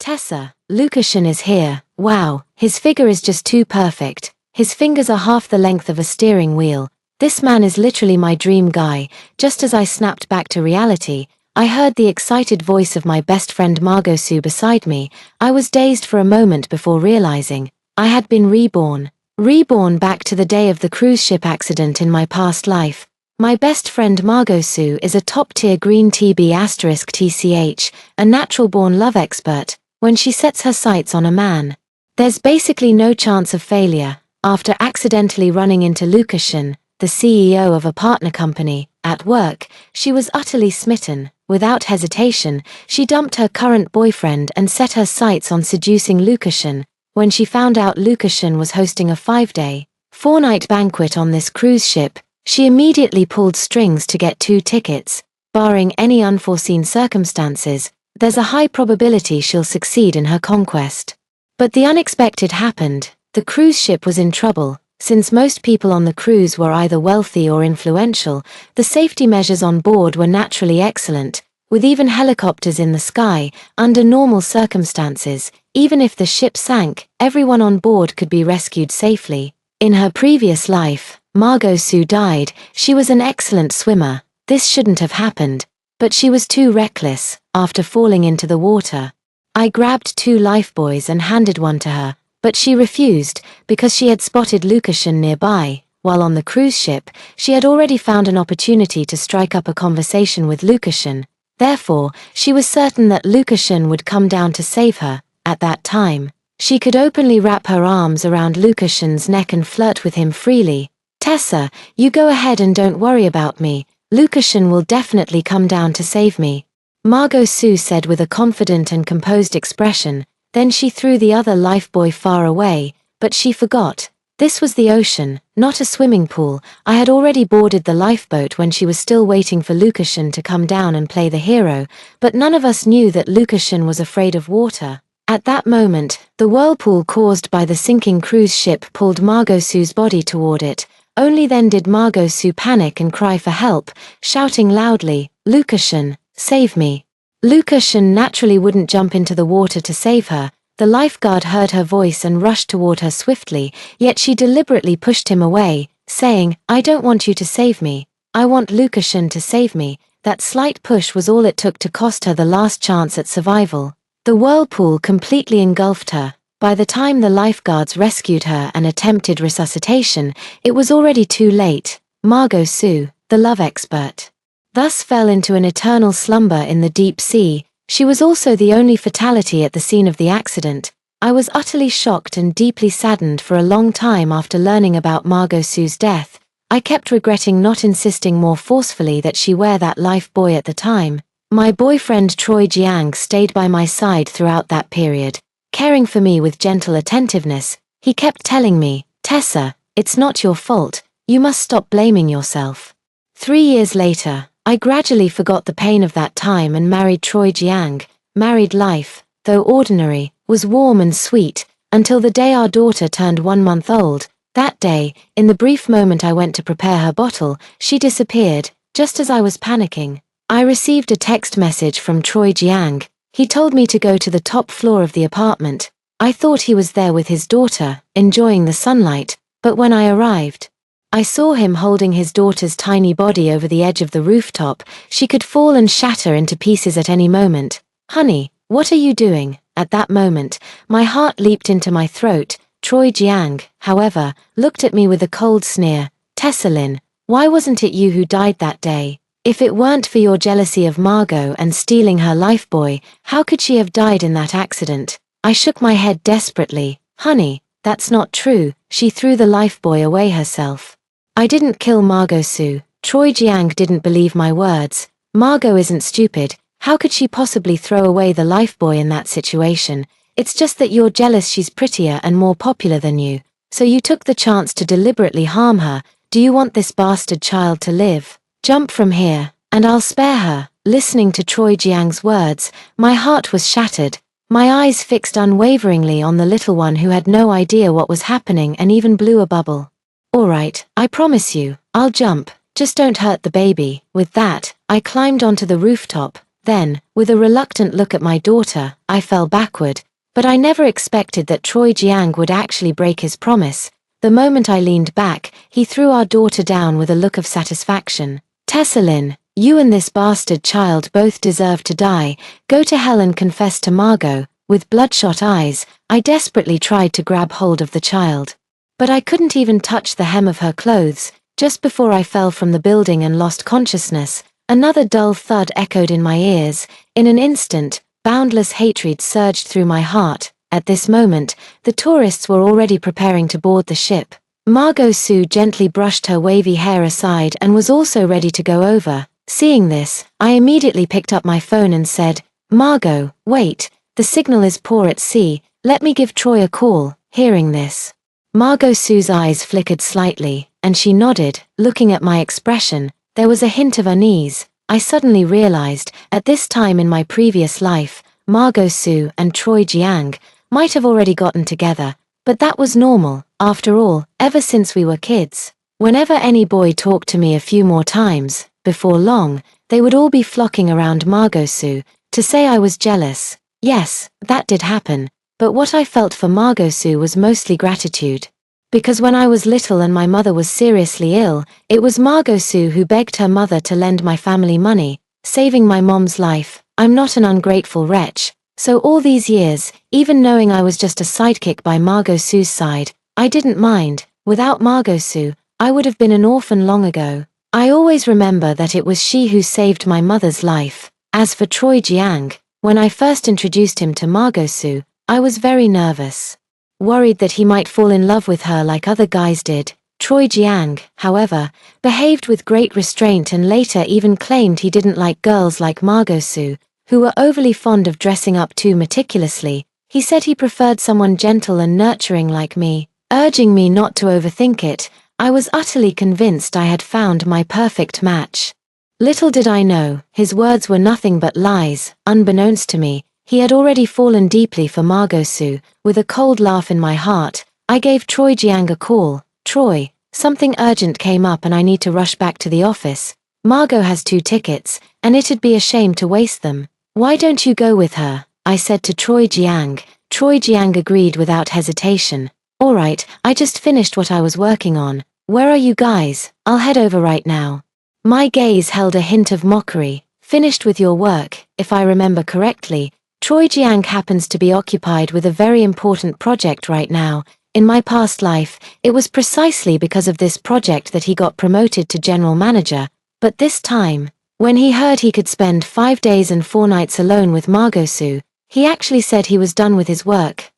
Tessa, Lukashen is here. Wow, his figure is just too perfect. His fingers are half the length of a steering wheel. This man is literally my dream guy. Just as I snapped back to reality, I heard the excited voice of my best friend Margot Sue beside me. I was dazed for a moment before realizing I had been reborn. Reborn back to the day of the cruise ship accident in my past life. My best friend Margot Sue is a top-tier green TB*TCH, a natural-born love expert. When she sets her sights on a man, there's basically no chance of failure. After accidentally running into Lukashen, the CEO of a partner company, at work, she was utterly smitten. Without hesitation, she dumped her current boyfriend and set her sights on seducing Lukashen. When she found out Lukashen was hosting a 5-day, 4-night banquet on this cruise ship, she immediately pulled strings to get 2 tickets. Barring any unforeseen circumstances, there's a high probability she'll succeed in her conquest. But the unexpected happened. The cruise ship was in trouble. Since most people on the cruise were either wealthy or influential, the safety measures on board were naturally excellent, with even helicopters in the sky. Under normal circumstances, even if the ship sank, everyone on board could be rescued safely. In her previous life, Margot Sue died. She was an excellent swimmer. This shouldn't have happened, but she was too reckless. After falling into the water, I grabbed 2 lifebuoys and handed one to her, but she refused because she had spotted Lukashen nearby. While on the cruise ship, she had already found an opportunity to strike up a conversation with Lukashen. Therefore, she was certain that Lukashen would come down to save her. At that time, she could openly wrap her arms around Lukashen's neck and flirt with him freely. "Tessa, you go ahead and don't worry about me. Lukashen will definitely come down to save me," Margot Sue said with a confident and composed expression. Then she threw the other lifebuoy far away, but she forgot. This was the ocean, not a swimming pool. I had already boarded the lifeboat when she was still waiting for Lukashen to come down and play the hero, but none of us knew that Lukashen was afraid of water. At that moment, the whirlpool caused by the sinking cruise ship pulled Margot Sue's body toward it. Only then did Margot Sue panic and cry for help, shouting loudly, "Lukashen, save me." Lukashen naturally wouldn't jump into the water to save her. The lifeguard heard her voice and rushed toward her swiftly, yet she deliberately pushed him away, saying, "I don't want you to save me. I want Lukashen to save me." That slight push was all it took to cost her the last chance at survival. The whirlpool completely engulfed her. By the time the lifeguards rescued her and attempted resuscitation, it was already too late. Margot Sue, the love expert, thus fell into an eternal slumber in the deep sea. She was also the only fatality at the scene of the accident. I was utterly shocked and deeply saddened for a long time after learning about Margot Sue's death. I kept regretting not insisting more forcefully that she wear that lifebuoy at the time. My boyfriend Troy Jiang stayed by my side throughout that period, caring for me with gentle attentiveness. He kept telling me, "Tessa, it's not your fault. You must stop blaming yourself." 3 years later, I gradually forgot the pain of that time and married Troy Jiang. Married life, though ordinary, was warm and sweet, until the day our daughter turned 1 month old. That day, in the brief moment I went to prepare her bottle, she disappeared, just as I was panicking. I received a text message from Troy Jiang. He told me to go to the top floor of the apartment. I thought he was there with his daughter, enjoying the sunlight, but when I arrived, I saw him holding his daughter's tiny body over the edge of the rooftop. She could fall and shatter into pieces at any moment. "Honey, what are you doing?" At that moment, my heart leaped into my throat. Troy Jiang, however, looked at me with a cold sneer. "Tessalyn, why wasn't it you who died that day? If it weren't for your jealousy of Margot and stealing her lifebuoy, how could she have died in that accident?" I shook my head desperately. "Honey, that's not true. She threw the lifebuoy away herself." I didn't kill Margot Sue. Troy Jiang didn't believe my words. "Margot isn't stupid. How could she possibly throw away the lifebuoy in that situation? It's just that you're jealous she's prettier and more popular than you, so you took the chance to deliberately harm her. Do you want this bastard child to live? Jump from here, and I'll spare her." Listening to Troy Jiang's words, my heart was shattered. My eyes fixed unwaveringly on the little one who had no idea what was happening and even blew a bubble. "All right, I promise you, I'll jump. Just don't hurt the baby." With that, I climbed onto the rooftop. Then, with a reluctant look at my daughter, I fell backward. But I never expected that Choi Jiang would actually break his promise. The moment I leaned back, he threw our daughter down with a look of satisfaction. Tessalyn, you and this bastard child both deserve to die. Go to hell and confess to Margot. With bloodshot eyes, I desperately tried to grab hold of the child. But I couldn't even touch the hem of her clothes. Just before I fell from the building and lost consciousness, another dull thud echoed in my ears. In an instant, boundless hatred surged through my heart. At this moment, the tourists were already preparing to board the ship. Margot Sue gently brushed her wavy hair aside and was also ready to go over. Seeing this, I immediately picked up my phone and said, "Margot, wait, the signal is poor at sea, let me give Troy a call." Hearing this, Margot Sue's eyes flickered slightly, and she nodded, looking at my expression. There was a hint of unease. I suddenly realized, at this time in my previous life, Margot Sue and Troy Jiang might have already gotten together, but that was normal. After all, ever since we were kids, whenever any boy talked to me a few more times, before long, they would all be flocking around Margot Sue to say I was jealous. Yes, that did happen, but what I felt for Margot Sue was mostly gratitude. Because when I was little and my mother was seriously ill, it was Margot Sue who begged her mother to lend my family money, saving my mom's life. I'm not an ungrateful wretch. So all these years, even knowing I was just a sidekick by Margot Sue's side, I didn't mind. Without Margot Sue, I would have been an orphan long ago. I always remember that it was she who saved my mother's life. As for Troy Jiang, when I first introduced him to Margot Sue, I was very nervous. Worried that he might fall in love with her like other guys did. Troy Jiang, however, behaved with great restraint and later even claimed he didn't like girls like Margot Sue, who were overly fond of dressing up too meticulously. He said he preferred someone gentle and nurturing like me, urging me not to overthink it. I was utterly convinced I had found my perfect match. Little did I know, his words were nothing but lies. Unbeknownst to me, he had already fallen deeply for Margot Sue. With a cold laugh in my heart, I gave Troy Jiang a call. "Troy, something urgent came up and I need to rush back to the office. Margot has 2 tickets, and it'd be a shame to waste them. Why don't you go with her?" I said to Troy Jiang. Troy Jiang agreed without hesitation. "Alright, I just finished what I was working on. Where are you guys? I'll head over right now." My gaze held a hint of mockery. "Finished with your work?" If I remember correctly, Troy Jiang happens to be occupied with a very important project right now. In my past life, it was precisely because of this project that he got promoted to general manager. But this time, when he heard he could spend 5 days and 4 nights alone with Margot Sue, he actually said he was done with his work.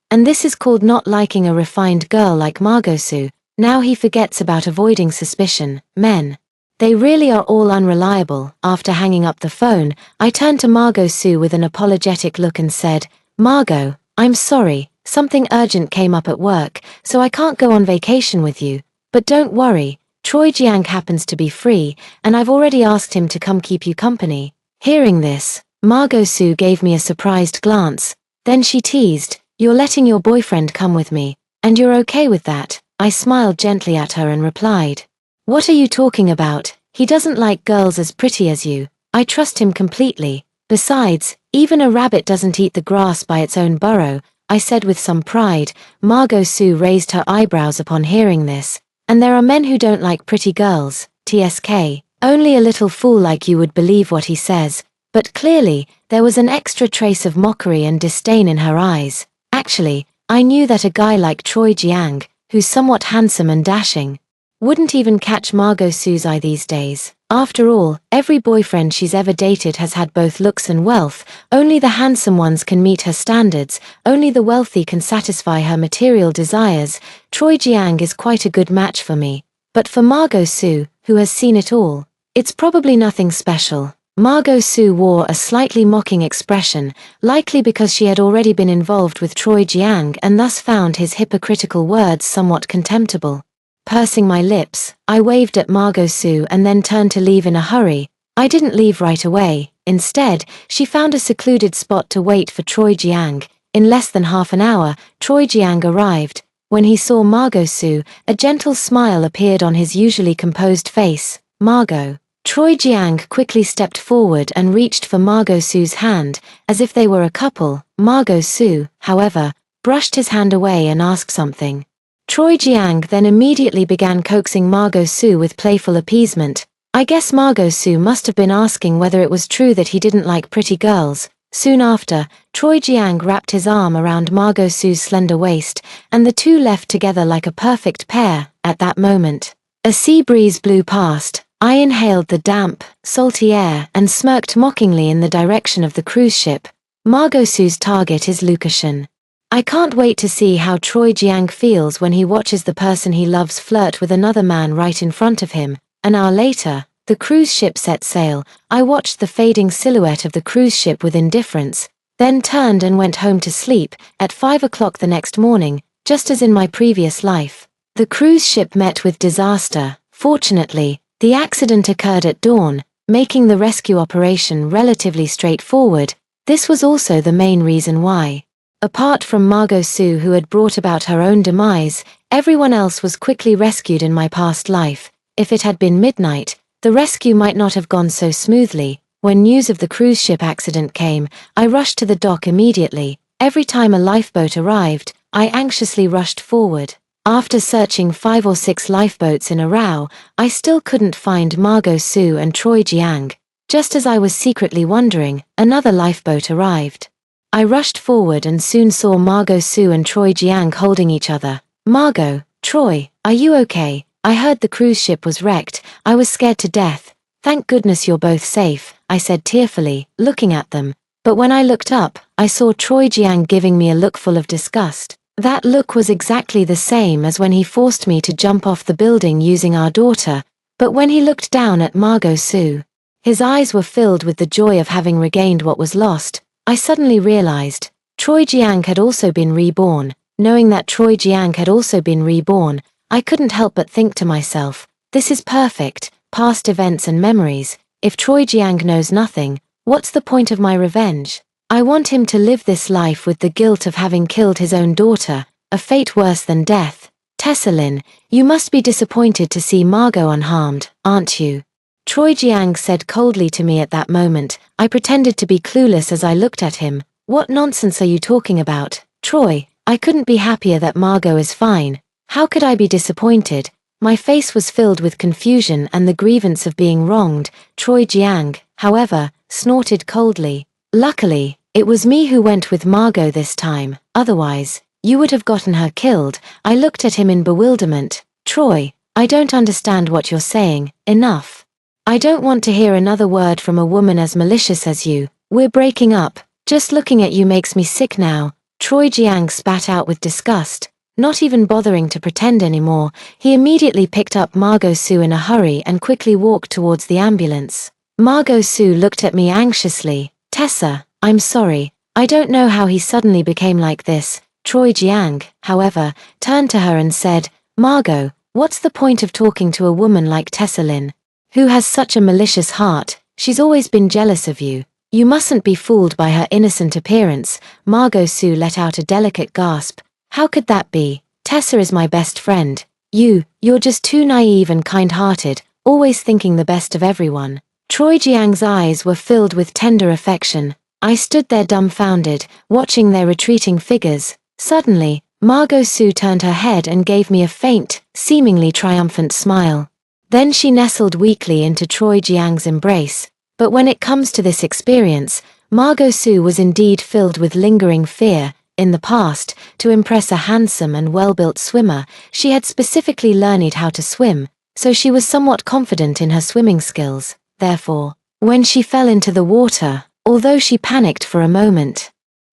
And this is called not liking a refined girl like Margot Sue. Now he forgets about avoiding suspicion. Men. They really are all unreliable. After hanging up the phone, I turned to Margot Sue with an apologetic look and said, "Margot, I'm sorry, something urgent came up at work, so I can't go on vacation with you. But don't worry, Troy Jiang happens to be free, and I've already asked him to come keep you company." Hearing this, Margot Sue gave me a surprised glance. Then she teased, "You're letting your boyfriend come with me, and you're okay with that?" I smiled gently at her and replied, "What are you talking about? He doesn't like girls as pretty as you. I trust him completely. Besides, even a rabbit doesn't eat the grass by its own burrow," I said with some pride. Margot Sue raised her eyebrows upon hearing this. "And there are men who don't like pretty girls, TSK. Only a little fool like you would believe what he says." But clearly, there was an extra trace of mockery and disdain in her eyes. Actually, I knew that a guy like Troy Jiang, who's somewhat handsome and dashing, wouldn't even catch Margot Sue's eye these days. After all, every boyfriend she's ever dated has had both looks and wealth. Only the handsome ones can meet her standards. Only the wealthy can satisfy her material desires. Troy Jiang is quite a good match for me. But for Margot Sue, who has seen it all, it's probably nothing special. Margot Sue wore a slightly mocking expression, likely because she had already been involved with Troy Jiang and thus found his hypocritical words somewhat contemptible. Pursing my lips, I waved at Margot Sue and then turned to leave in a hurry. I didn't leave right away. Instead, she found a secluded spot to wait for Troy Jiang. In less than half an hour, Troy Jiang arrived. When he saw Margot Sue, a gentle smile appeared on his usually composed face. "Margot." Troy Jiang quickly stepped forward and reached for Margot Su's hand, as if they were a couple. Margot Su, however, brushed his hand away and asked something. Troy Jiang then immediately began coaxing Margot Su with playful appeasement. I guess Margot Su must have been asking whether it was true that he didn't like pretty girls. Soon after, Troy Jiang wrapped his arm around Margot Su's slender waist, and the two left together like a perfect pair. At that moment, a sea breeze blew past. I inhaled the damp, salty air and smirked mockingly in the direction of the cruise ship. Margot Su's target is Lucashan. I can't wait to see how Troy Jiang feels when he watches the person he loves flirt with another man right in front of him. An hour later, the cruise ship set sail. I watched the fading silhouette of the cruise ship with indifference, then turned and went home to sleep. At 5 o'clock the next morning, just as in my previous life, the cruise ship met with disaster. Fortunately, the accident occurred at dawn, making the rescue operation relatively straightforward. This was also the main reason why, apart from Margot Su who had brought about her own demise, everyone else was quickly rescued in my past life. If it had been midnight, the rescue might not have gone so smoothly. When news of the cruise ship accident came, I rushed to the dock immediately. Every time a lifeboat arrived, I anxiously rushed forward. After searching 5 or 6 lifeboats in a row, I still couldn't find Margot Su and Troy Jiang. Just as I was secretly wondering, another lifeboat arrived. I rushed forward and soon saw Margot Su and Troy Jiang holding each other. Margot, Troy, are you okay? I heard the cruise ship was wrecked. I was scared to death. Thank goodness you're both safe, I said tearfully, looking at them. But when I looked up, I saw Troy Jiang giving me a look full of disgust. That look was exactly the same as when he forced me to jump off the building using our daughter. But when he looked down at Margot Su, his eyes were filled with the joy of having regained what was lost. I suddenly realized, Troy Jiang had also been reborn. Knowing that Troy Jiang had also been reborn, I couldn't help but think to myself, this is perfect, past events and memories. If Troy Jiang knows nothing, what's the point of my revenge? I want him to live this life with the guilt of having killed his own daughter, a fate worse than death. Tessalin, you must be disappointed to see Margot unharmed, aren't you? Troy Jiang said coldly to me at that moment. I pretended to be clueless as I looked at him. What nonsense are you talking about, Troy? I couldn't be happier that Margot is fine. How could I be disappointed? My face was filled with confusion and the grievance of being wronged. Troy Jiang, however, snorted coldly. Luckily, it was me who went with Margot this time. Otherwise, you would have gotten her killed. I looked at him in bewilderment. Troy, I don't understand what you're saying. Enough. I don't want to hear another word from a woman as malicious as you. We're breaking up. Just looking at you makes me sick now. Troy Jiang spat out with disgust. Not even bothering to pretend anymore, he immediately picked up Margot Su in a hurry and quickly walked towards the ambulance. Margot Su looked at me anxiously. Tessa, I'm sorry. I don't know how he suddenly became like this. Troy Jiang, however, turned to her and said, Margot, what's the point of talking to a woman like Tessalin, who has such a malicious heart? She's always been jealous of you. You mustn't be fooled by her innocent appearance. Margot Su let out a delicate gasp. How could that be? Tessa is my best friend. You're just too naive and kind-hearted, always thinking the best of everyone. Troy Jiang's eyes were filled with tender affection. I stood there dumbfounded, watching their retreating figures. Suddenly, Margot Su turned her head and gave me a faint, seemingly triumphant smile. Then she nestled weakly into Troy Jiang's embrace. But when it comes to this experience, Margot Su was indeed filled with lingering fear. In the past, to impress a handsome and well-built swimmer, she had specifically learned how to swim, so she was somewhat confident in her swimming skills. Therefore, when she fell into the water, although she panicked for a moment,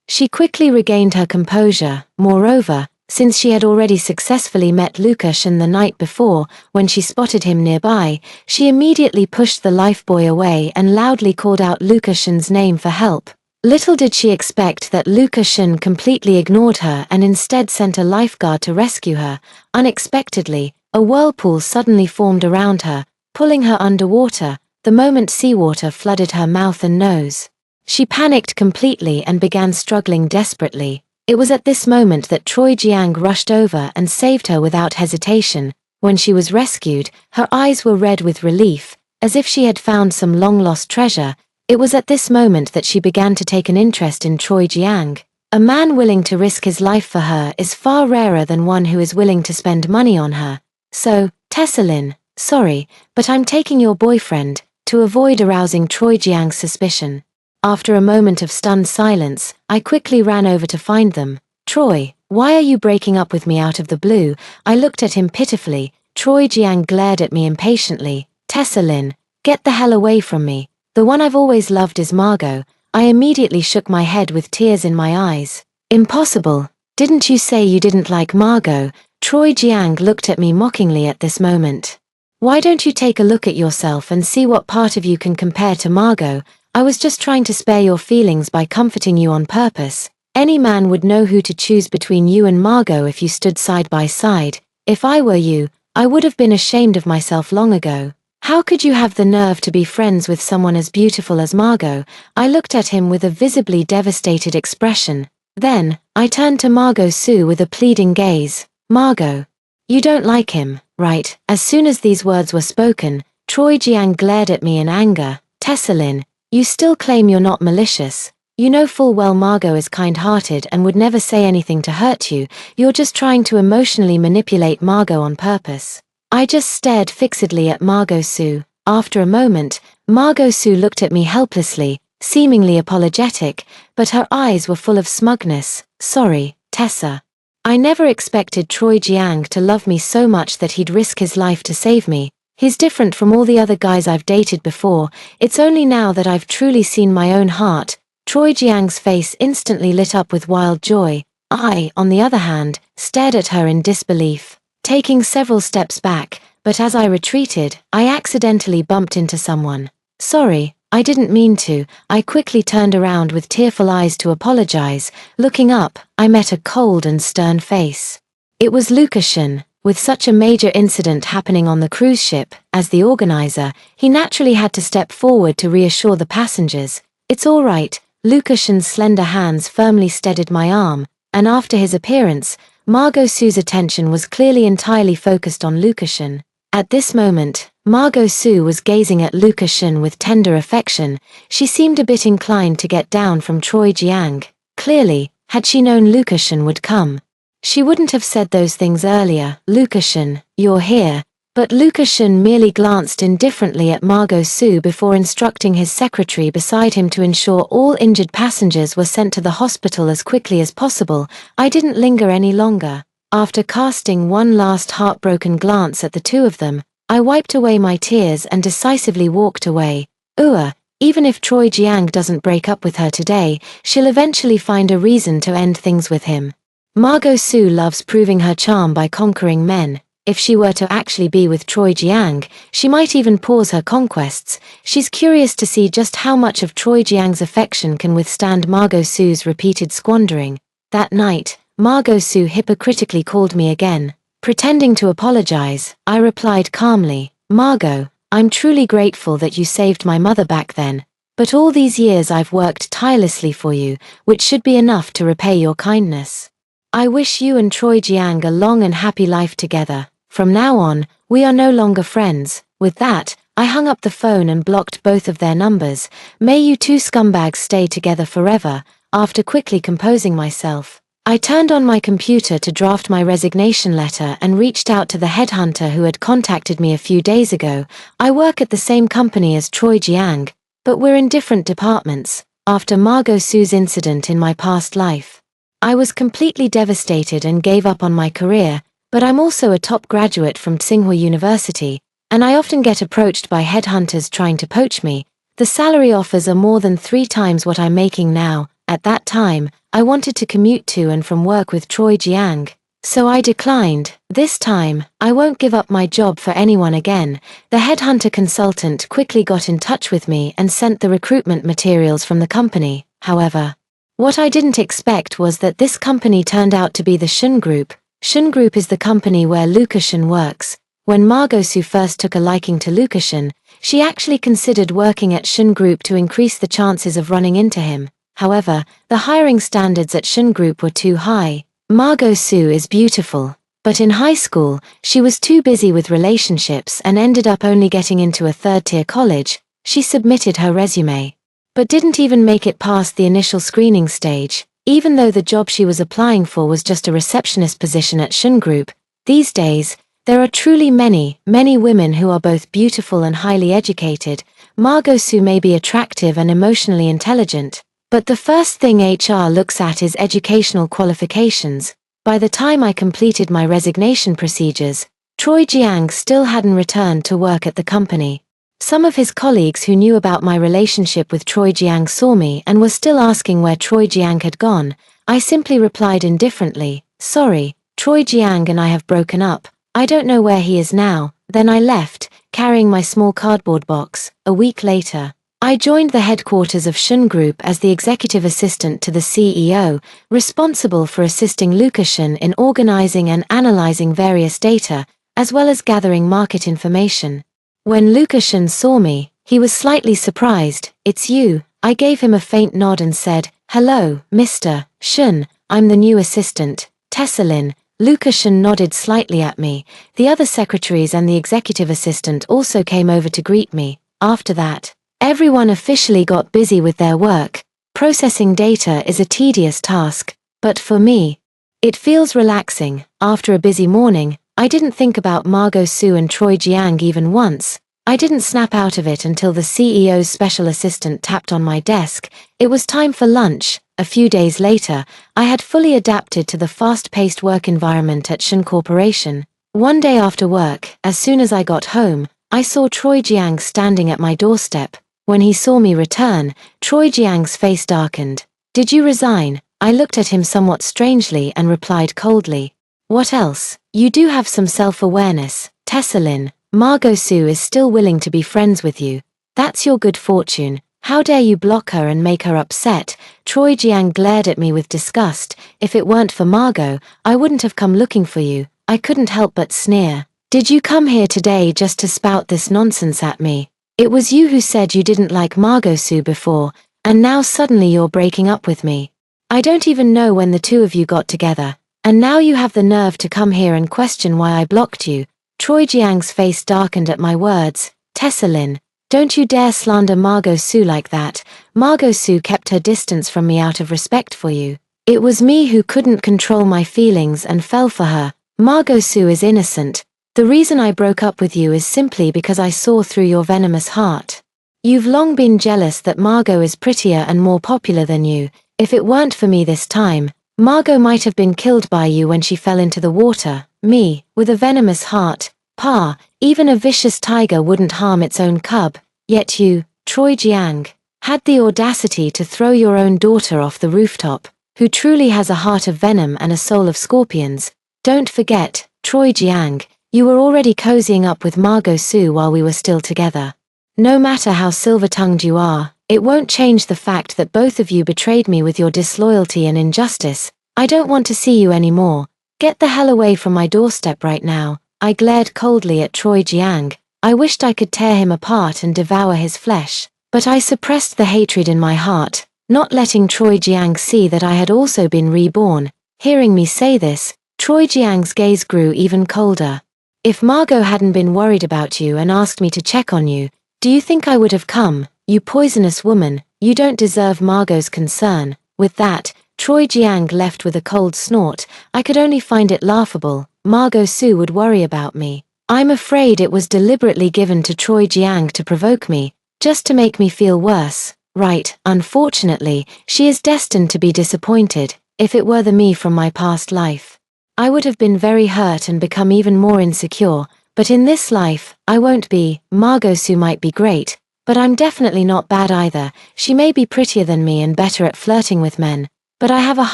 she quickly regained her composure. Moreover, since she had already successfully met Lucashan the night before, when she spotted him nearby, she immediately pushed the lifebuoy away and loudly called out Lucashan's name for help. Little did she expect that Lucashan completely ignored her and instead sent a lifeguard to rescue her. Unexpectedly, a whirlpool suddenly formed around her, pulling her underwater. The moment seawater flooded her mouth and nose, she panicked completely and began struggling desperately. It was at this moment that Troy Jiang rushed over and saved her without hesitation. When she was rescued, her eyes were red with relief. as if she had found some long-lost treasure. It was at this moment that she began to take an interest in Choi Jiang. A man willing to risk his life for her is far rarer than one who is willing to spend money on her. So, Tessalin, sorry, but I'm taking your boyfriend, to avoid arousing Choi Jiang's suspicion. After a moment of stunned silence, I quickly ran over to find them. Troy, why are you breaking up with me out of the blue? I looked at him pitifully. Choi Jiang glared at me impatiently. Tessalin, get the hell away from me. The one I've always loved is Margot. I immediately shook my head with tears in my eyes. Impossible. Didn't you say you didn't like Margot? Choi Jiang looked at me mockingly at this moment. Why don't you take a look at yourself and see what part of you can compare to Margot? I was just trying to spare your feelings by comforting you on purpose. Any man would know who to choose between you and Margot if you stood side by side. If I were you, I would have been ashamed of myself long ago. How could you have the nerve to be friends with someone as beautiful as Margot? I looked at him with a visibly devastated expression. Then, I turned to Margot Sue with a pleading gaze. Margot, you don't like him, right? As soon as these words were spoken, Choi Jiang glared at me in anger. Tessalin, you still claim you're not malicious. You know full well Margot is kind-hearted and would never say anything to hurt you. You're just trying to emotionally manipulate Margot on purpose. I just stared fixedly at Margot Sue. After a moment, Margot Sue looked at me helplessly, seemingly apologetic, but her eyes were full of smugness. Sorry, Tessa. I never expected Choi Jiang to love me so much that he'd risk his life to save me. He's different from all the other guys I've dated before. It's only now that I've truly seen my own heart. Choi Jiang's face instantly lit up with wild joy. I, on the other hand, stared at her in disbelief, taking several steps back, but as I retreated, I accidentally bumped into someone. Sorry, I didn't mean to. I quickly turned around with tearful eyes to apologize. Looking up, I met a cold and stern face. It was Lukashin. With such a major incident happening on the cruise ship, as the organizer, he naturally had to step forward to reassure the passengers. It's all right. Lukashin's slender hands firmly steadied my arm, and after his appearance, Margot Sue's attention was clearly entirely focused on Lukashin. At this moment, Margot Sue was gazing at Lukashin with tender affection. She seemed a bit inclined to get down from Choi Jiang. Clearly, had she known Lukashin would come, she wouldn't have said those things earlier. Lukashin, you're here. But Lukashin merely glanced indifferently at Margot Sue before instructing his secretary beside him to ensure all injured passengers were sent to the hospital as quickly as possible. I didn't linger any longer. After casting one last heartbroken glance at the two of them, I wiped away my tears and decisively walked away. Even if Choi Jiang doesn't break up with her today, she'll eventually find a reason to end things with him. Margot Sue loves proving her charm by conquering men. If she were to actually be with Choi Jiang, she might even pause her conquests. She's curious to see just how much of Choi Jiang's affection can withstand Margot Sue's repeated squandering. That night, Margot Sue hypocritically called me again. Pretending to apologize, I replied calmly, Margot, I'm truly grateful that you saved my mother back then. But all these years I've worked tirelessly for you, which should be enough to repay your kindness. I wish you and Choi Jiang a long and happy life together. From now on, we are no longer friends. With that, I hung up the phone and blocked both of their numbers. May you two scumbags stay together forever. After quickly composing myself, I turned on my computer to draft my resignation letter and reached out to the headhunter who had contacted me a few days ago. I work at the same company as Choi Jiang, but we're in different departments. After Margot Sue's incident in my past life, I was completely devastated and gave up on my career, but I'm also a top graduate from Tsinghua University, and I often get approached by headhunters trying to poach me. The salary offers are more than 3 times what I'm making now. At that time, I wanted to commute to and from work with Choi Jiang, so I declined. This time, I won't give up my job for anyone again. The headhunter consultant quickly got in touch with me and sent the recruitment materials from the company. However, what I didn't expect was that this company turned out to be the Shun Group. Shun Group is the company where Lukashin works. When Margot Sue first took a liking to Lukashin, she actually considered working at Shun Group to increase the chances of running into him. However, the hiring standards at Shun Group were too high. Margot Sue is beautiful. But in high school, she was too busy with relationships and ended up only getting into a third-tier college. She submitted her resume, but didn't even make it past the initial screening stage, even though the job she was applying for was just a receptionist position at Shun Group. These days, there are truly many women who are both beautiful and highly educated. Margot Sue may be attractive and emotionally intelligent, but the first thing HR looks at is educational qualifications. By the time I completed my resignation procedures, Troy Jiang still hadn't returned to work at the company. Some of his colleagues who knew about my relationship with Troy Jiang saw me and were still asking where Troy Jiang had gone. I simply replied indifferently, "Sorry, Troy Jiang and I have broken up. I don't know where he is now." Then I left, carrying my small cardboard box. A week later, I joined the headquarters of Shun Group as the executive assistant to the CEO, responsible for assisting Lukashen in organizing and analyzing various data, as well as gathering market information. When Lukashen saw me, he was slightly surprised. "It's you." I gave him a faint nod and said, "Hello, Mr. Shun, I'm the new assistant, Tessalin." Lukashen nodded slightly at me. The other secretaries and the executive assistant also came over to greet me. After that, everyone officially got busy with their work. Processing data is a tedious task, but for me, it feels relaxing. After a busy morning, I didn't think about Margot Sue and Troy Jiang even once. I didn't snap out of it until the CEO's special assistant tapped on my desk. It was time for lunch. A few days later, I had fully adapted to the fast-paced work environment at Shun Corporation. One day after work, as soon as I got home, I saw Troy Jiang standing at my doorstep. When he saw me return, Troy Jiang's face darkened. "Did you resign?" I looked at him somewhat strangely and replied coldly, "What else? You do have some self-awareness, Tessalin. Margot Sue is still willing to be friends with you. That's your good fortune. How dare you block her and make her upset?" Troy Jiang glared at me with disgust. "If it weren't for Margot, I wouldn't have come looking for you." I couldn't help but sneer. "Did you come here today just to spout this nonsense at me? It was you who said you didn't like Margot Sue before, and now suddenly you're breaking up with me. I don't even know when the two of you got together, and now you have the nerve to come here and question why I blocked you." Troy Jiang's face darkened at my words. "Tessalin, don't you dare slander Margot Sue like that." Margot Sue kept her distance from me out of respect for you. It was me who couldn't control my feelings and fell for her. Margot Sue is innocent. The reason I broke up with you is simply because I saw through your venomous heart. You've long been jealous that Margot is prettier and more popular than you. If it weren't for me this time, Margot might have been killed by you when she fell into the water. Me, with a venomous heart. Pa, even a vicious tiger wouldn't harm its own cub. Yet you, Troy Jiang, had the audacity to throw your own daughter off the rooftop, who truly has a heart of venom and a soul of scorpions. Don't forget, Troy Jiang, you were already cozying up with Margot Sue while we were still together. No matter how silver-tongued you are, it won't change the fact that both of you betrayed me with your disloyalty and injustice. I don't want to see you anymore. Get the hell away from my doorstep right now." I glared coldly at Troy Jiang. I wished I could tear him apart and devour his flesh, but I suppressed the hatred in my heart, not letting Troy Jiang see that I had also been reborn. Hearing me say this, Troy Jiang's gaze grew even colder. "If Margot hadn't been worried about you and asked me to check on you, do you think I would have come? You poisonous woman, you don't deserve Margot's concern." With that, Troy Jiang left with a cold snort. I could only find it laughable. Margot Sue would worry about me. I'm afraid it was deliberately given to Troy Jiang to provoke me, just to make me feel worse. Right, unfortunately, she is destined to be disappointed. If it were the me from my past life, I would have been very hurt and become even more insecure, but in this life, I won't be. Margot Sue might be great, but I'm definitely not bad either. She may be prettier than me and better at flirting with men, but I have a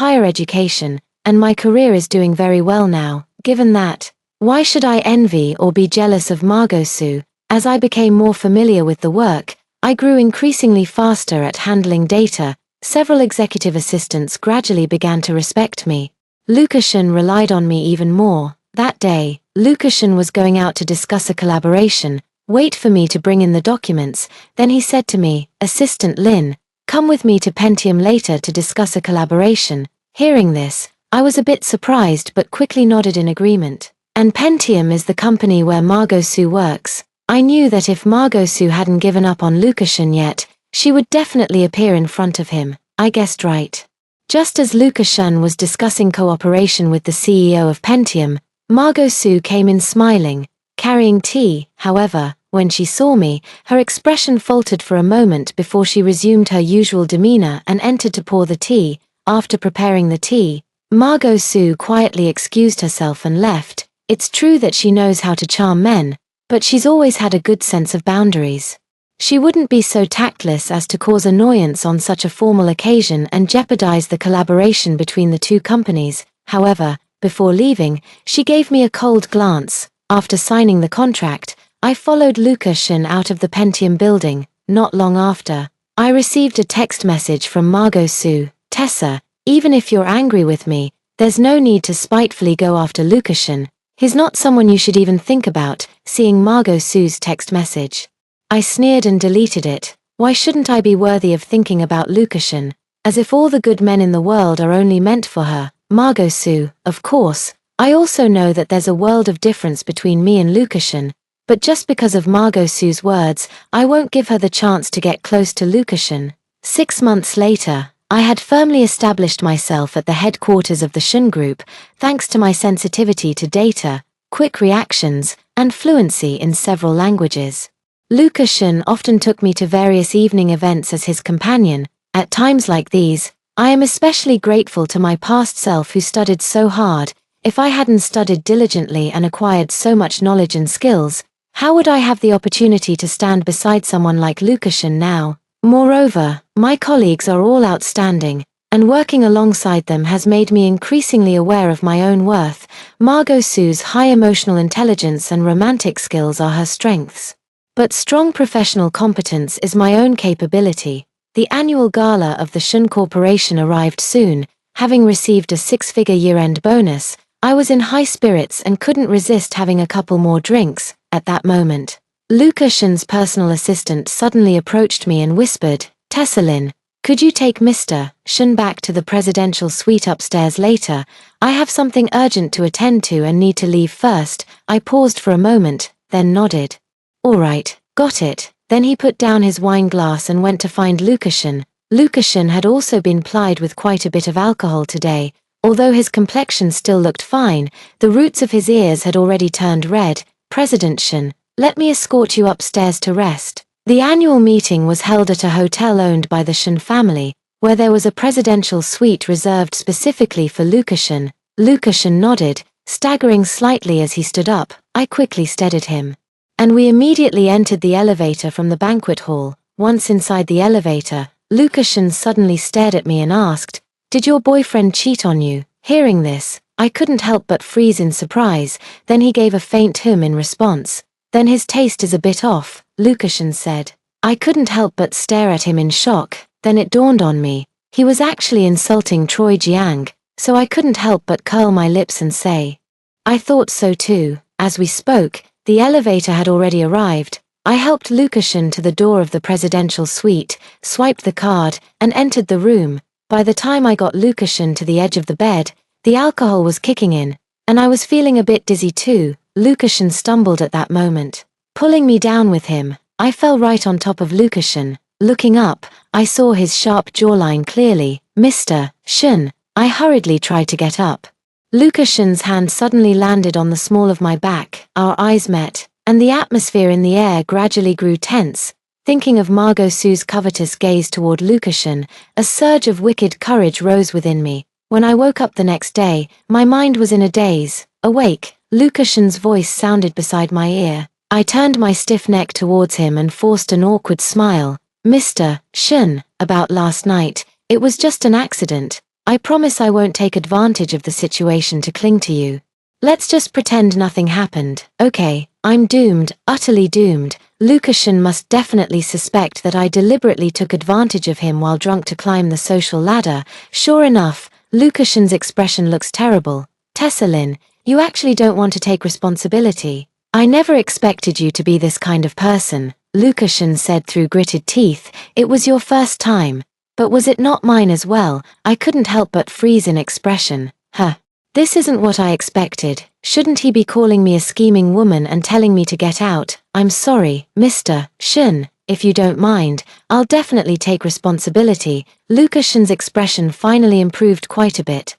higher education, and my career is doing very well now. Given that, why should I envy or be jealous of Margot Sue? As I became more familiar with the work, I grew increasingly faster at handling data. Several executive assistants gradually began to respect me. Lukashen relied on me even more. That day, Lukashen was going out to discuss a collaboration. "Wait for me to bring in the documents." Then he said to me, "Assistant Lin, come with me to Pentium later to discuss a collaboration." Hearing this, I was a bit surprised but quickly nodded in agreement. And Pentium is the company where Margot Sue works. I knew that if Margot Sue hadn't given up on Lukashen yet, she would definitely appear in front of him. I guessed right. Just as Lukashen was discussing cooperation with the CEO of Pentium, Margot Sue came in smiling, carrying tea. However, when she saw me, her expression faltered for a moment before she resumed her usual demeanor and entered to pour the tea. After preparing the tea, Margot Sue quietly excused herself and left. It's true that she knows how to charm men, but she's always had a good sense of boundaries. She wouldn't be so tactless as to cause annoyance on such a formal occasion and jeopardize the collaboration between the two companies. However, before leaving, she gave me a cold glance. After signing the contract, I followed Lukashen out of the Pentium building. Not long after, I received a text message from Margot Sue. Tessa, even if you're angry with me, there's no need to spitefully go after Lukashen. He's not someone you should even think about. Seeing Margot Sue's text message, I sneered and deleted it. Why shouldn't I be worthy of thinking about Lukashen? As if all the good men in the world are only meant for her. Margot Sue, of course. I also know that there's a world of difference between me and Lukashen, but just because of Margot Sue's words, I won't give her the chance to get close to Lukashen. 6 months later, I had firmly established myself at the headquarters of the Shun Group, thanks to my sensitivity to data, quick reactions, and fluency in several languages. Lukashen often took me to various evening events as his companion. At times like these, I am especially grateful to my past self who studied so hard. If I hadn't studied diligently and acquired so much knowledge and skills, how would I have the opportunity to stand beside someone like Lukashen now? Moreover, my colleagues are all outstanding, and working alongside them has made me increasingly aware of my own worth. Margot Sue's high emotional intelligence and romantic skills are her strengths. But strong professional competence is my own capability. The annual gala of the Shun Corporation arrived soon. Having received a 6-figure year-end bonus, I was in high spirits and couldn't resist having a couple more drinks. At that moment, Lukashen's personal assistant suddenly approached me and whispered, "Tessalin, could you take Mr. Shun back to the presidential suite upstairs later? I have something urgent to attend to and need to leave first." I paused for a moment, then nodded. "All right, got it." Then he put down his wine glass and went to find Lukashen. Lukashen had also been plied with quite a bit of alcohol today. Although his complexion still looked fine, the roots of his ears had already turned red. "President Shun, let me escort you upstairs to rest." The annual meeting was held at a hotel owned by the Shun family, where there was a presidential suite reserved specifically for Lukashen. Lukashen nodded, staggering slightly as he stood up. I quickly steadied him, and we immediately entered the elevator from the banquet hall. Once inside the elevator, Lukashen suddenly stared at me and asked, "Did your boyfriend cheat on you?" Hearing this, I couldn't help but freeze in surprise. Then he gave a faint hum in response. "Then his taste is a bit off," Lukashen said. I couldn't help but stare at him in shock. Then it dawned on me. He was actually insulting Troy Jiang, so I couldn't help but curl my lips and say, "I thought so too." As we spoke, the elevator had already arrived. I helped Lukashen to the door of the presidential suite, swiped the card, and entered the room. By the time I got Lukashen to the edge of the bed, the alcohol was kicking in, and I was feeling a bit dizzy too. Lukashen stumbled at that moment, pulling me down with him. I fell right on top of Lukashen. Looking up, I saw his sharp jawline clearly. "Mr. Shun." I hurriedly tried to get up. Lukashen's hand suddenly landed on the small of my back. Our eyes met, and the atmosphere in the air gradually grew tense. Thinking of Margot Sue's covetous gaze toward Lukashen, a surge of wicked courage rose within me. When I woke up the next day, my mind was in a daze. Awake, Lukashen's voice sounded beside my ear. I turned my stiff neck towards him and forced an awkward smile. "Mr. Shun, about last night, it was just an accident. I promise I won't take advantage of the situation to cling to you. Let's just pretend nothing happened, okay? I'm doomed, utterly doomed." Lukashen must definitely suspect that I deliberately took advantage of him while drunk to climb the social ladder. Sure enough, Lukashen's expression looks terrible. "Tessalin, you actually don't want to take responsibility. I never expected you to be this kind of person," Lukashen said through gritted teeth. "It was your first time. But was it not mine as well?" I couldn't help but freeze in expression. Huh. This isn't what I expected. Shouldn't he be calling me a scheming woman and telling me to get out? I'm sorry, Mr. Shun. If you don't mind, I'll definitely take responsibility. Lukashen's expression finally improved quite a bit.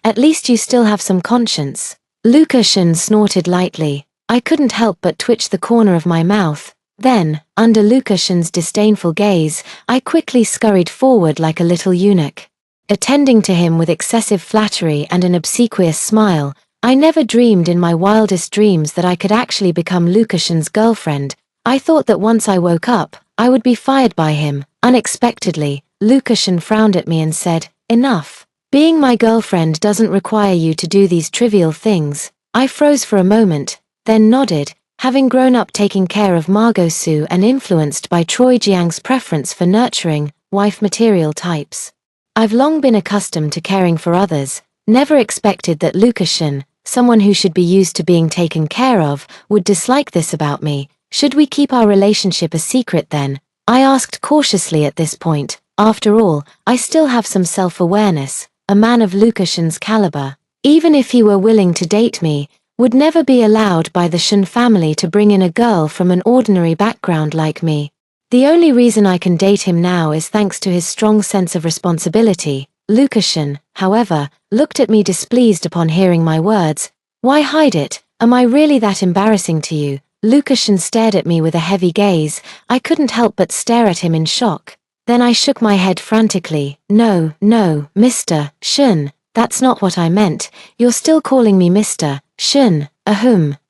At least you still have some conscience. Lukashen snorted lightly. I couldn't help but twitch the corner of my mouth. Then, under Lukashen's disdainful gaze, I quickly scurried forward like a little eunuch. Attending to him with excessive flattery and an obsequious smile, I never dreamed in my wildest dreams that I could actually become Lukashen's girlfriend. I thought that once I woke up, I would be fired by him. Unexpectedly, Lukashen frowned at me and said, "Enough. Being my girlfriend doesn't require you to do these trivial things." I froze for a moment, then nodded, having grown up taking care of Margot Su and influenced by Choi Jiang's preference for nurturing, wife material types. I've long been accustomed to caring for others, never expected that Lukashen, someone who should be used to being taken care of, would dislike this about me. Should we keep our relationship a secret then? I asked cautiously at this point. After all, I still have some self-awareness. A man of Lukashen's caliber, even if he were willing to date me, would never be allowed by the Shun family to bring in a girl from an ordinary background like me. The only reason I can date him now is thanks to his strong sense of responsibility. Lukashen, however, looked at me displeased upon hearing my words. Why hide it? Am I really that embarrassing to you? Lukashen stared at me with a heavy gaze. I couldn't help but stare at him in shock. Then I shook my head frantically. No, Mr. Shun, that's not what I meant. You're still calling me Mr. Shun.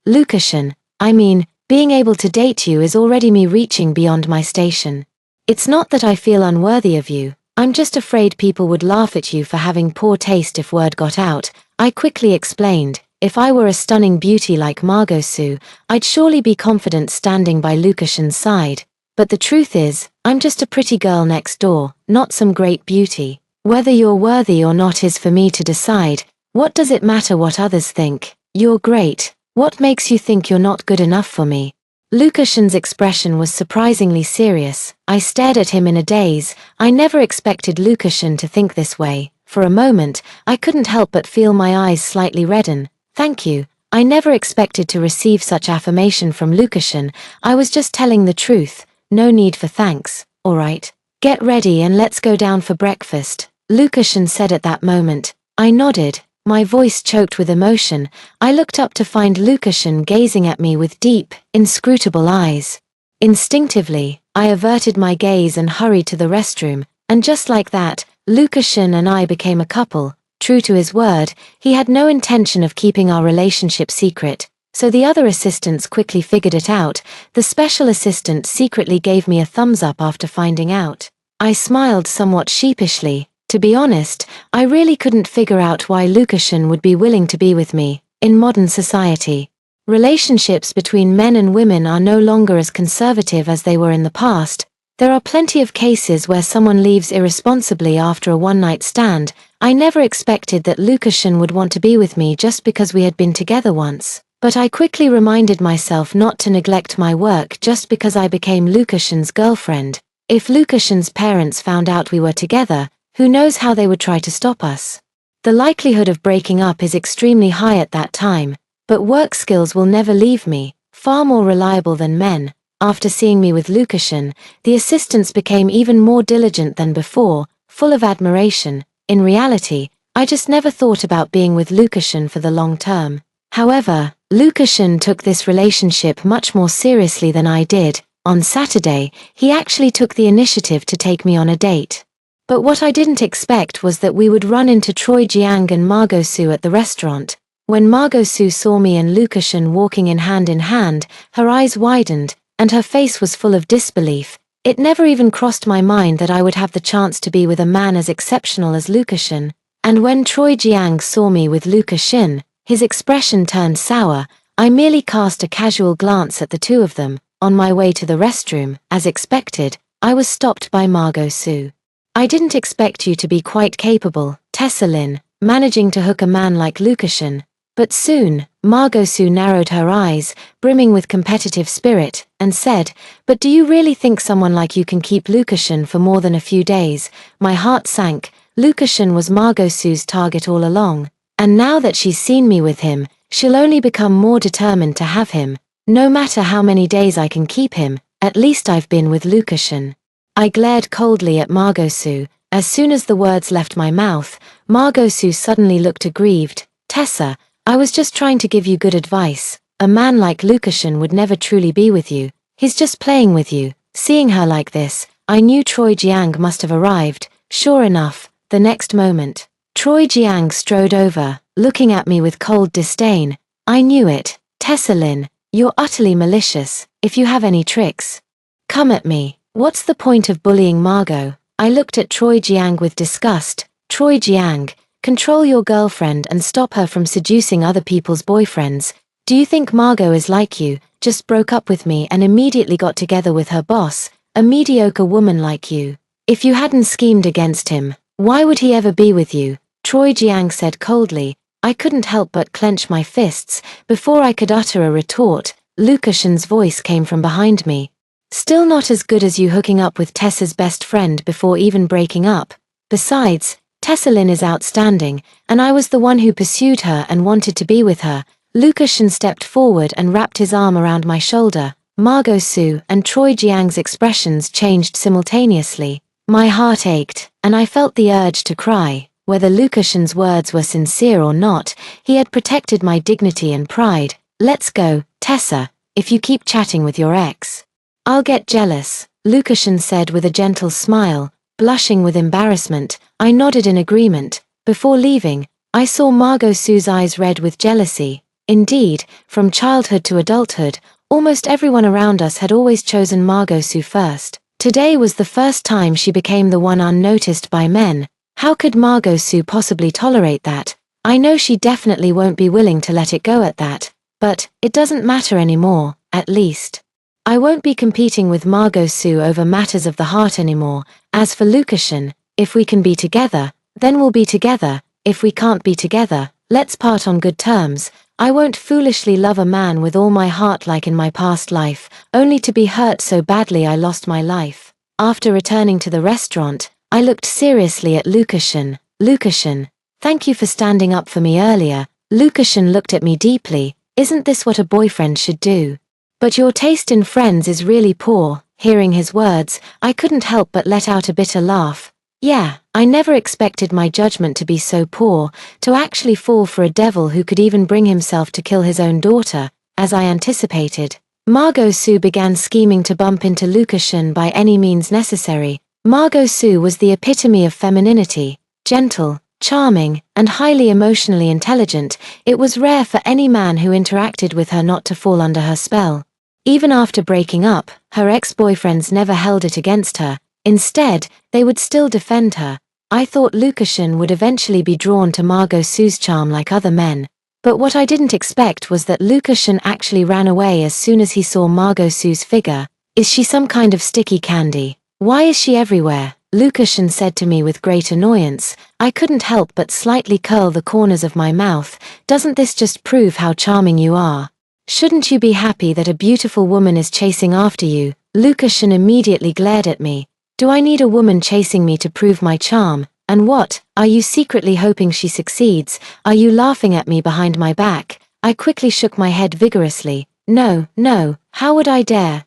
Lukashen, I mean, being able to date you is already me reaching beyond my station. It's not that I feel unworthy of you, I'm just afraid people would laugh at you for having poor taste if word got out. I quickly explained. If I were a stunning beauty like Margot Su, I'd surely be confident standing by Lukashen's side. But the truth is, I'm just a pretty girl next door, not some great beauty. Whether you're worthy or not is for me to decide. What does it matter what others think? You're great. What makes you think you're not good enough for me? Lukashen's expression was surprisingly serious. I stared at him in a daze. I never expected Lukashen to think this way. For a moment, I couldn't help but feel my eyes slightly redden. Thank you. I never expected to receive such affirmation from Lukashen. I was just telling the truth. No need for thanks. All right. Get ready and let's go down for breakfast, Lukashen said at that moment. I nodded, my voice choked with emotion. I looked up to find Lukashen gazing at me with deep, inscrutable eyes. Instinctively, I averted my gaze and hurried to the restroom, and just like that, Lukashen and I became a couple. True to his word, he had no intention of keeping our relationship secret, so the other assistants quickly figured it out. The special assistant secretly gave me a thumbs up after finding out. I smiled somewhat sheepishly. To be honest, I really couldn't figure out why Lukashen would be willing to be with me. In modern society, relationships between men and women are no longer as conservative as they were in the past. There are plenty of cases where someone leaves irresponsibly after a one-night stand. I never expected that Lukashen would want to be with me just because we had been together once. But I quickly reminded myself not to neglect my work just because I became Lukashen's girlfriend. If Lukashen's parents found out we were together, who knows how they would try to stop us. The likelihood of breaking up is extremely high at that time, but work skills will never leave me, far more reliable than men. After seeing me with Lukashen, the assistants became even more diligent than before, full of admiration. In reality, I just never thought about being with Lukashen for the long term. However, Lukashen took this relationship much more seriously than I did. On Saturday, he actually took the initiative to take me on a date. But what I didn't expect was that we would run into Choi Jiang and Margot Su at the restaurant. When Margot Su saw me and Lukashen walking in hand, her eyes widened, and her face was full of disbelief. It never even crossed my mind that I would have the chance to be with a man as exceptional as Lukashen. And when Choi Jiang saw me with Lukashen, his expression turned sour. I merely cast a casual glance at the two of them. On my way to the restroom, as expected, I was stopped by Margot Su. I didn't expect you to be quite capable, Tessalin, managing to hook a man like Lukashen. But soon, Margot Su narrowed her eyes, brimming with competitive spirit, and said, "But do you really think someone like you can keep Lukashen for more than a few days?" My heart sank. Lukashen was Margot Su's target all along. And now that she's seen me with him, she'll only become more determined to have him. No matter how many days I can keep him, at least I've been with Lukashin. I glared coldly at Margosu. As soon as the words left my mouth, Margosu suddenly looked aggrieved. Tessa, I was just trying to give you good advice. A man like Lukashin would never truly be with you. He's just playing with you. Seeing her like this, I knew Troy Jiang must have arrived. Sure enough, the next moment, Troy Jiang strode over, looking at me with cold disdain. I knew it. Tessa Lin, you're utterly malicious. If you have any tricks, come at me. What's the point of bullying Margot? I looked at Troy Jiang with disgust. Troy Jiang, control your girlfriend and stop her from seducing other people's boyfriends. Do you think Margot is like you, just broke up with me and immediately got together with her boss, a mediocre woman like you? If you hadn't schemed against him, why would he ever be with you? Troy Jiang said coldly. I couldn't help but clench my fists. Before I could utter a retort, Lukashin's voice came from behind me. Still not as good as you hooking up with Tessa's best friend before even breaking up. Besides, Tessa Lin is outstanding, and I was the one who pursued her and wanted to be with her. Lukashin stepped forward and wrapped his arm around my shoulder. Margosu and Troy Jiang's expressions changed simultaneously. My heart ached, and I felt the urge to cry. Whether Lukashin's words were sincere or not, he had protected my dignity and pride. Let's go, Tessa, if you keep chatting with your ex, I'll get jealous, Lukashin said with a gentle smile. Blushing with embarrassment, I nodded in agreement. Before leaving, I saw Margosu's eyes red with jealousy. Indeed, from childhood to adulthood, almost everyone around us had always chosen Margosu first. Today was the first time she became the one unnoticed by men. How could Margosu possibly tolerate that? I know she definitely won't be willing to let it go at that. But it doesn't matter anymore, at least. I won't be competing with Margosu over matters of the heart anymore. As for Lukashin, if we can be together, then we'll be together. If we can't be together, let's part on good terms. I won't foolishly love a man with all my heart like in my past life, only to be hurt so badly I lost my life. After returning to the restaurant, I looked seriously at Lukashin. Lukashin, thank you for standing up for me earlier. Lukashin looked at me deeply. Isn't this what a boyfriend should do? But your taste in friends is really poor. Hearing his words, I couldn't help but let out a bitter laugh. Yeah, I never expected my judgment to be so poor, to actually fall for a devil who could even bring himself to kill his own daughter, as I anticipated. Margosu began scheming to bump into Lukashin by any means necessary. Margosu was the epitome of femininity, gentle, charming, and highly emotionally intelligent. It was rare for any man who interacted with her not to fall under her spell. Even after breaking up, her ex-boyfriends never held it against her. Instead, they would still defend her. I thought Lukashin would eventually be drawn to Margosu's charm like other men. But what I didn't expect was that Lukashin actually ran away as soon as he saw Margosu's figure. Is she some kind of sticky candy? Why is she everywhere? Lukashin said to me with great annoyance. I couldn't help but slightly curl the corners of my mouth. Doesn't this just prove how charming you are? Shouldn't you be happy that a beautiful woman is chasing after you? Lukashin immediately glared at me. Do I need a woman chasing me to prove my charm? And what, are you secretly hoping she succeeds? Are you laughing at me behind my back? I quickly shook my head vigorously. No, how would I dare?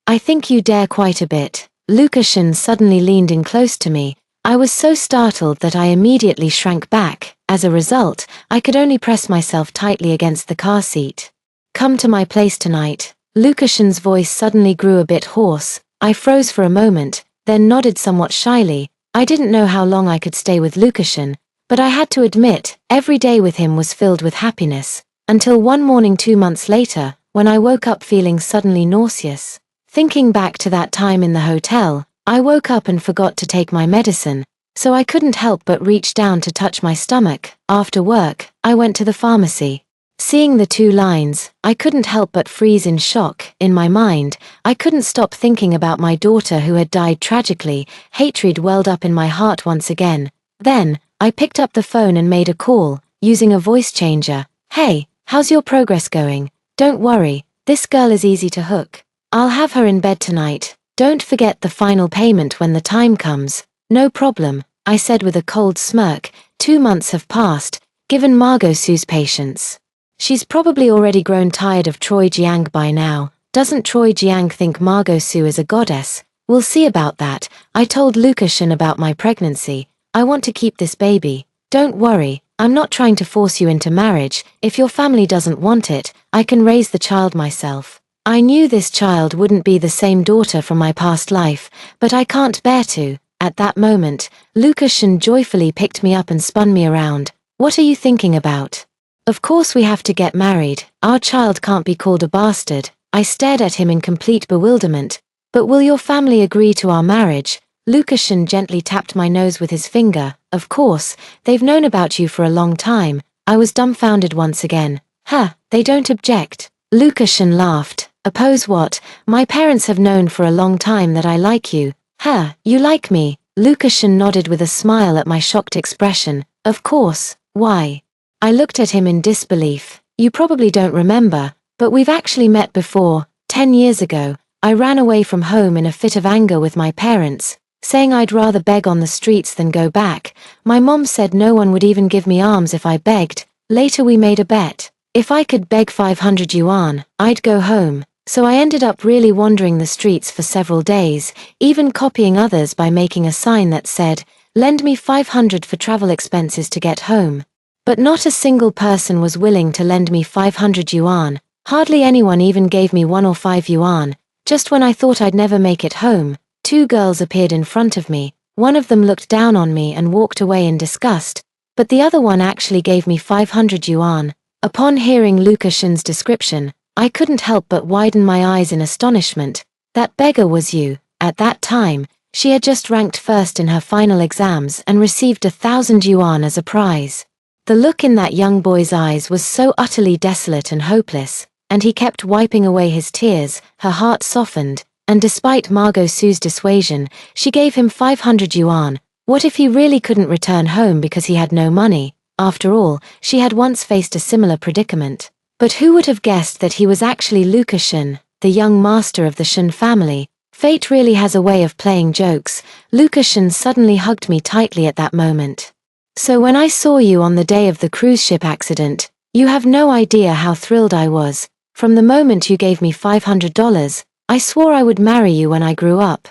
I think you dare quite a bit. Lukashin suddenly leaned in close to me. I was so startled that I immediately shrank back. As a result, I could only press myself tightly against the car seat. Come to my place tonight. Lukashin's voice suddenly grew a bit hoarse. I froze for a moment, then nodded somewhat shyly. I didn't know how long I could stay with Lukashin, but I had to admit, every day with him was filled with happiness, until one morning 2 months later, when I woke up feeling suddenly nauseous. Thinking back to that time in the hotel, I woke up and forgot to take my medicine, so I couldn't help but reach down to touch my stomach. After work, I went to the pharmacy. Seeing the 2 lines, I couldn't help but freeze in shock. In my mind, I couldn't stop thinking about my daughter who had died tragically. Hatred welled up in my heart once again. Then, I picked up the phone and made a call, using a voice changer. Hey, how's your progress going? Don't worry, this girl is easy to hook. I'll have her in bed tonight. Don't forget the final payment when the time comes. No problem, I said with a cold smirk. 2 months have passed. given Margot Sue's patience. She's probably already grown tired of Choi Jiang by now. Doesn't Choi Jiang think Margot Sue is a goddess? We'll see about that. I told Lucashan about my pregnancy. I want to keep this baby. Don't worry, I'm not trying to force you into marriage. If your family doesn't want it, I can raise the child myself. I knew this child wouldn't be the same daughter from my past life, but I can't bear to. At that moment, Lucashan joyfully picked me up and spun me around. What are you thinking about? Of course we have to get married. Our child can't be called a bastard. I stared at him in complete bewilderment. But will your family agree to our marriage? Lucashan gently tapped my nose with his finger. Of course, they've known about you for a long time. I was dumbfounded once again. Huh, they don't object. Lucashan laughed. Oppose what? My parents have known for a long time that I like you. Huh, you like me? Lucashan nodded with a smile at my shocked expression. Of course, why? I looked at him in disbelief. You probably don't remember, but we've actually met before. 10 years ago, I ran away from home in a fit of anger with my parents, saying I'd rather beg on the streets than go back. My mom said no one would even give me alms if I begged. Later we made a bet. If I could beg 500 yuan, I'd go home. So I ended up really wandering the streets for several days, even copying others by making a sign that said, "Lend me 500 for travel expenses to get home." But not a single person was willing to lend me 500 yuan. Hardly anyone even gave me 1 or 5 yuan. Just when I thought I'd never make it home, 2 girls appeared in front of me. One of them looked down on me and walked away in disgust, but the other one actually gave me 500 yuan. Upon hearing Lucashan's description, I couldn't help but widen my eyes in astonishment. That beggar was you. At that time, she had just ranked first in her final exams and received 1,000 yuan as a prize. The look in that young boy's eyes was so utterly desolate and hopeless, and he kept wiping away his tears. Her heart softened, and despite Margot Sue's dissuasion, she gave him 500 yuan. What if he really couldn't return home because he had no money? After all, she had once faced a similar predicament. But who would have guessed that he was actually Lucashan, the young master of the Shen family? Fate really has a way of playing jokes. Lucashan suddenly hugged me tightly at that moment. So when I saw you on the day of the cruise ship accident, you have no idea how thrilled I was. From the moment you gave me $500, I swore I would marry you when I grew up.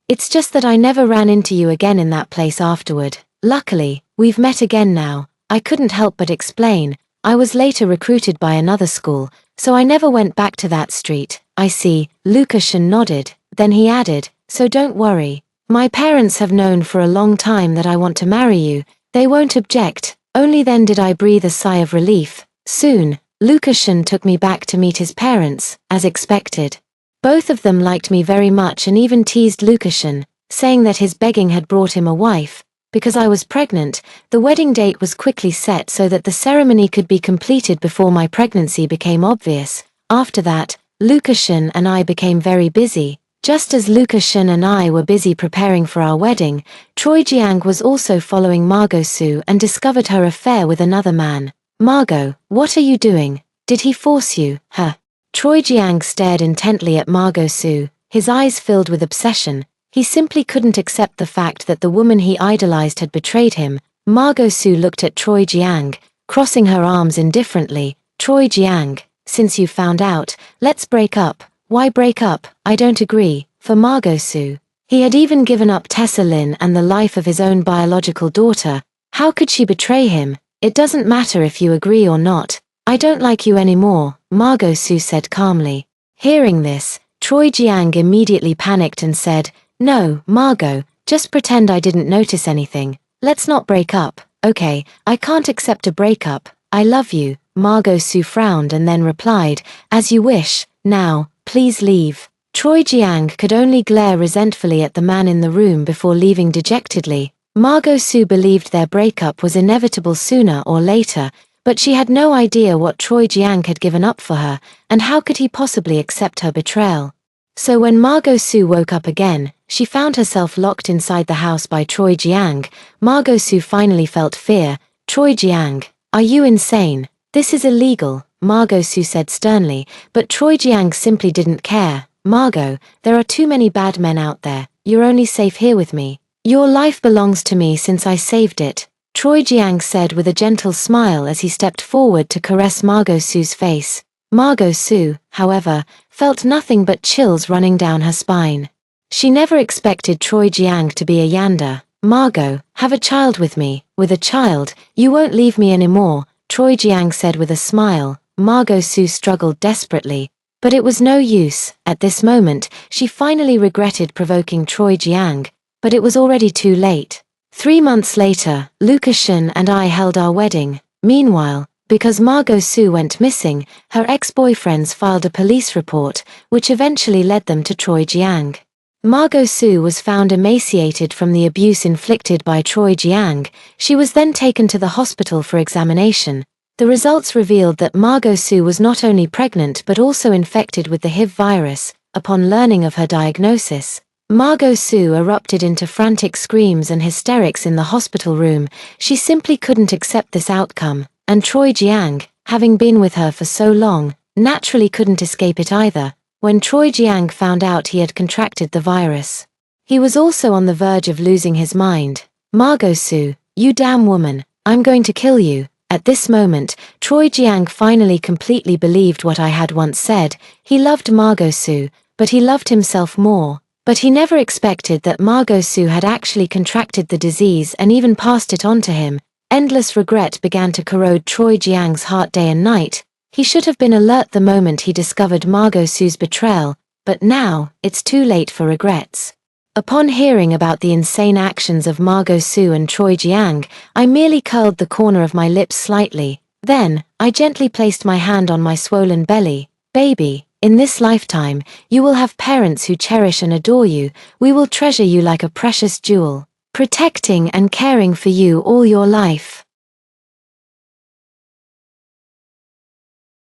It's just that I never ran into you again in that place afterward. Luckily, we've met again now. I couldn't help but explain. I was later recruited by another school, so I never went back to that street. I see. Lucashan nodded. Then he added, so don't worry. My parents have known for a long time that I want to marry you. They won't object. Only then did I breathe a sigh of relief. Soon, Lucashan took me back to meet his parents, as expected. Both of them liked me very much and even teased Lucashan, saying that his begging had brought him a wife. Because I was pregnant, the wedding date was quickly set so that the ceremony could be completed before my pregnancy became obvious. After that, Lucashan and I became very busy. Just as Lucashan and I were busy preparing for our wedding, Choi Jiang was also following Margot Sue and discovered her affair with another man. Margot, what are you doing? Did he force you? Huh? Choi Jiang stared intently at Margot Sue, his eyes filled with obsession. He simply couldn't accept the fact that the woman he idolized had betrayed him. Margot Sue looked at Choi Jiang, crossing her arms indifferently. Choi Jiang, since you found out, let's break up. Why break up? I don't agree. For Margot Sue. He had even given up Tessa Lin and the life of his own biological daughter. How could she betray him? It doesn't matter if you agree or not. I don't like you anymore, Margot Sue said calmly. Hearing this, Choi Jiang immediately panicked and said, no, Margot, just pretend I didn't notice anything. Let's not break up. Okay, I can't accept a breakup. I love you. Margot Sue frowned and then replied, as you wish. Now, please leave. Choi Jiang could only glare resentfully at the man in the room before leaving dejectedly. Margot Sue believed their breakup was inevitable sooner or later, but she had no idea what Choi Jiang had given up for her, and how could he possibly accept her betrayal. So when Margot Sue woke up again, she found herself locked inside the house by Choi Jiang. Margot Sue finally felt fear. Choi Jiang, are you insane? This is illegal, Margot Sue said sternly, but Choi Jiang simply didn't care. Margot, there are too many bad men out there. You're only safe here with me. Your life belongs to me since I saved it. Troy Jiang said with a gentle smile as he stepped forward to caress Margot Su's face. Margot Su, however, felt nothing but chills running down her spine. She never expected Troy Jiang to be a Yanda. Margot, have a child with me. With a child, you won't leave me anymore, Troy Jiang said with a smile. Margot Su struggled desperately, but it was no use. At this moment, she finally regretted provoking Troy Jiang, but it was already too late. 3 months later, Lucashan and I held our wedding. Meanwhile, because Margot Su went missing, her ex-boyfriends filed a police report, which eventually led them to Troy Jiang. Margot Su was found emaciated from the abuse inflicted by Troy Jiang. She was then taken to the hospital for examination. The results revealed that Margot Su was not only pregnant but also infected with the HIV virus. Upon learning of her diagnosis, Margot Su erupted into frantic screams and hysterics in the hospital room. She simply couldn't accept this outcome, and Troy Jiang, having been with her for so long, naturally couldn't escape it either. When Troy Jiang found out he had contracted the virus, he was also on the verge of losing his mind. Margot Su, you damn woman, I'm going to kill you. At this moment, Troy Jiang finally completely believed what I had once said. He loved Margot Su, but he loved himself more. But he never expected that Margot Su had actually contracted the disease and even passed it on to him. Endless regret began to corrode Troy Jiang's heart day and night. He should have been alert the moment he discovered Margot Su's betrayal, but now, it's too late for regrets. Upon hearing about the insane actions of Margot Su and Troy Jiang, I merely curled the corner of my lips slightly. Then, I gently placed my hand on my swollen belly. Baby, in this lifetime, you will have parents who cherish and adore you. We will treasure you like a precious jewel, protecting and caring for you all your life.